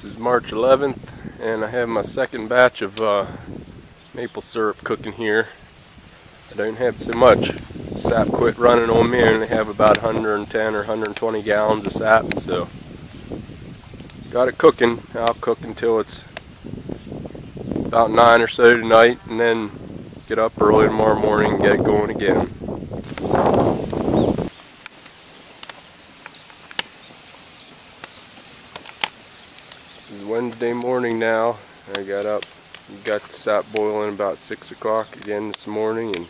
This is March 11th, and I have my second batch of maple syrup cooking here. I don't have so much. Sap quit running on me. I only have about 110 or 120 gallons of sap, so got it cooking. I'll cook until it's about 9 or so tonight, and then get up early tomorrow morning and get it going again. It's Wednesday morning now. I got up, got the sap boiling about 6 o'clock again this morning, and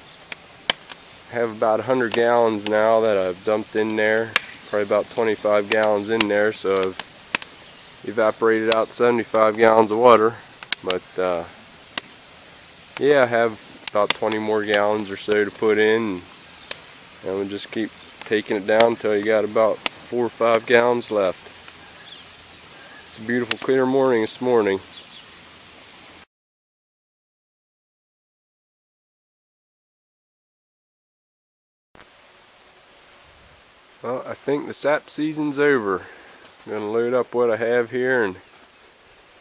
I have about 100 gallons now that I've dumped in there. Probably about 25 gallons in there, so I've evaporated out 75 gallons of water. But yeah, I have about 20 more gallons or so to put in, and we'll just keep taking it down until you got about 4 or 5 gallons left. It's a beautiful clear morning this morning. Well, I think the sap season's over. I'm going to load up what I have here and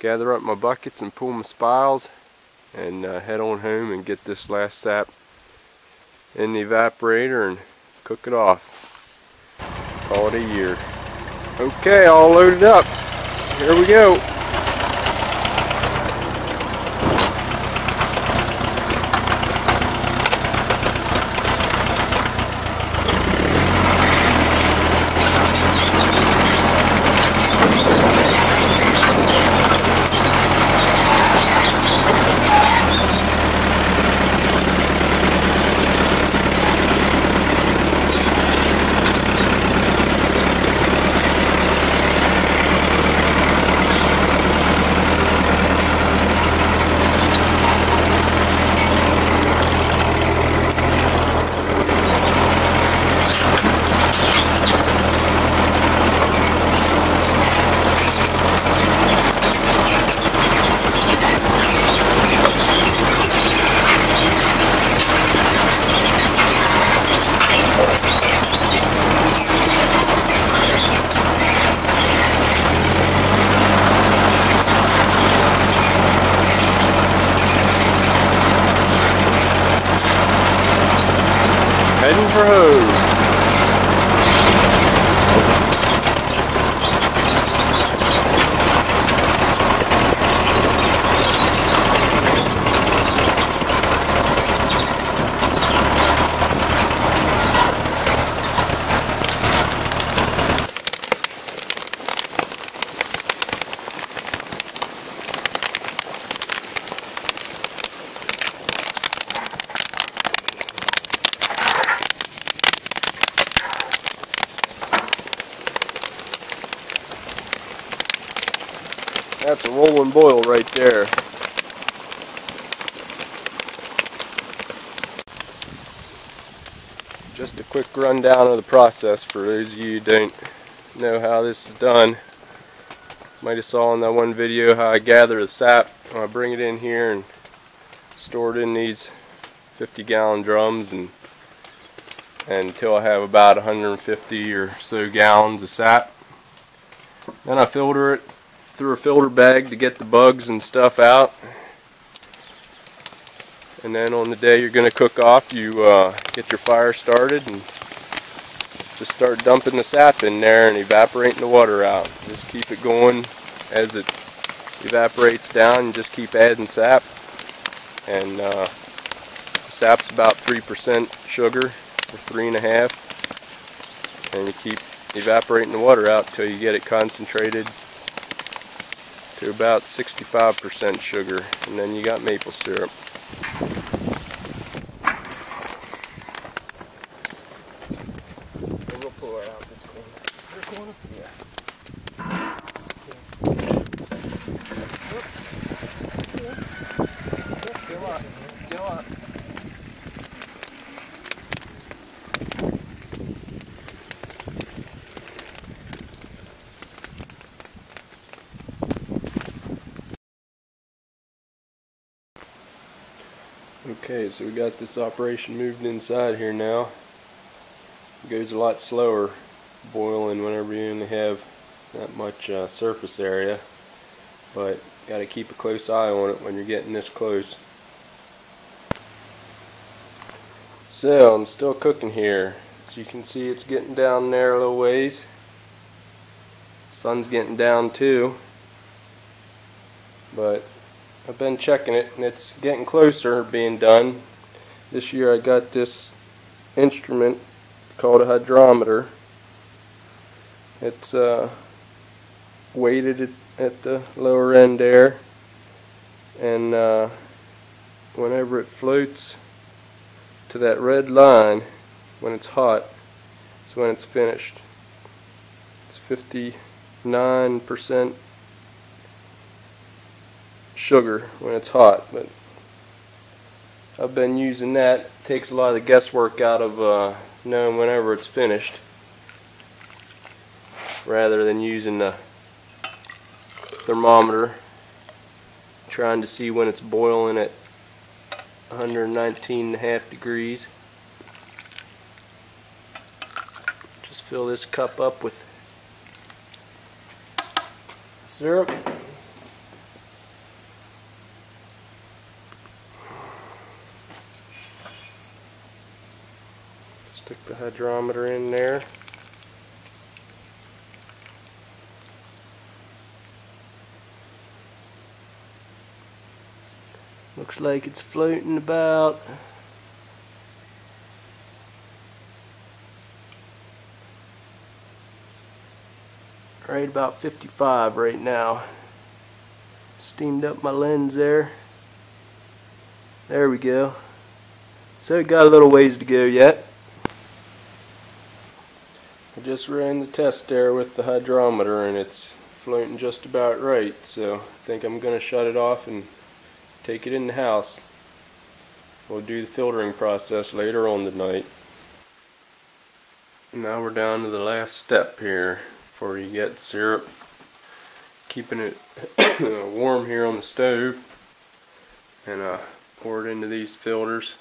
gather up my buckets and pull my spiles and head on home and get this last sap in the evaporator and cook it off. Call it a year. Okay, all loaded up. Here we go. Heading for home. That's a rolling boil right there. Just a quick rundown of the process for those of you who don't know how this is done. Might have saw in that one video how I gather the sap. I bring it in here and store it in these 50-gallon drums and until I have about 150 or so gallons of sap. Then I filter it through a filter bag to get the bugs and stuff out, and then on the day you're going to cook off, you get your fire started and just start dumping the sap in there and evaporating the water out. Just keep it going as it evaporates down, and just keep adding sap. And the sap's about 3% sugar or 3.5%, and you keep evaporating the water out till you get it concentrated to about 65% sugar, and then you got maple syrup. We'll pull her out this corner. This corner? Yeah. Get up. Get up. Okay, so we got this operation moved inside here now. It goes a lot slower boiling whenever you only have that much surface area. but got to keep a close eye on it when you're getting this close. So I'm still cooking here. As you can see, it's getting down there a little ways. Sun's getting down too, but I've been checking it and it's getting closer being done. This year I got this instrument called a hydrometer. It's weighted at the lower end there, and whenever it floats to that red line, when it's hot, it's when it's finished. It's 59% sugar when it's hot, but I've been using that. It takes a lot of the guesswork out of knowing whenever it's finished, rather than using the thermometer trying to see when it's boiling at 119.5 degrees. Just fill this cup up with syrup. Stick the hydrometer in there. Looks like it's floating about right about 55 right now. Steamed up my lens there. There we go. So it got a little ways to go yet. I just ran the test there with the hydrometer and it's floating just about right, so I think I'm going to shut it off and take it in the house. We'll do the filtering process later on tonight. Now we're down to the last step here before you get syrup. Keeping it warm here on the stove, and pour it into these filters.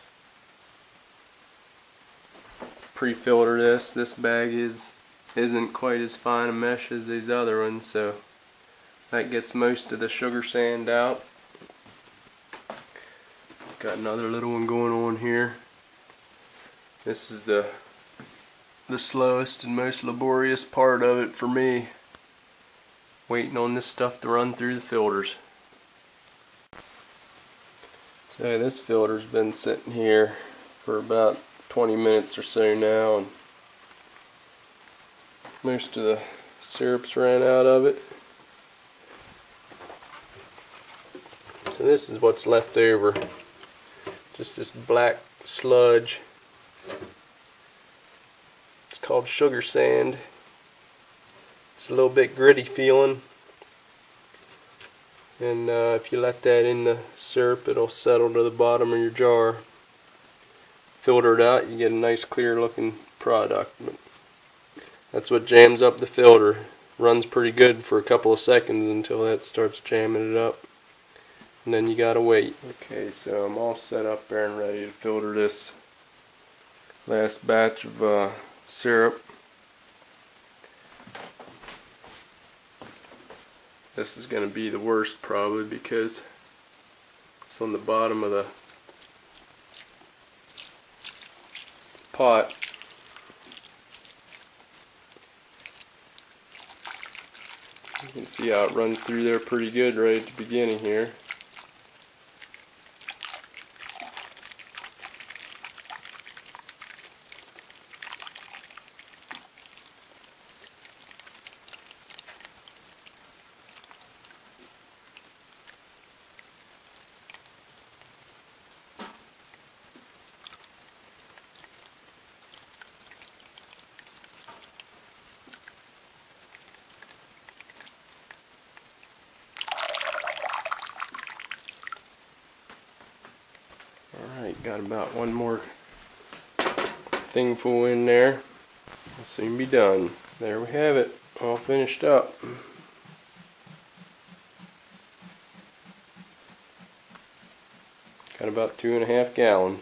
Pre-filter this. This bag isn't quite as fine a mesh as these other ones, so that gets most of the sugar sand out. Got another little one going on here. This is the slowest and most laborious part of it for me, waiting on this stuff to run through the filters. So this filter's been sitting here for about 20 minutes or so now, and most of the syrup's ran out of it. So this is what's left over. Just this black sludge. It's called sugar sand. It's a little bit gritty feeling, and if you let that in the syrup, it'll settle to the bottom of your jar. Filter it out, you get a nice clear looking product. But that's what jams up the filter. Runs pretty good for a couple of seconds until that starts jamming it up, and then you gotta wait. Okay, so I'm all set up there and ready to filter this last batch of syrup. This is going to be the worst probably because it's on the bottom of the pot. You can see how it runs through there pretty good right at the beginning here. Alright, got about one more thingful in there. I'll soon be done. There we have it, all finished up. Got about 2.5 gallons.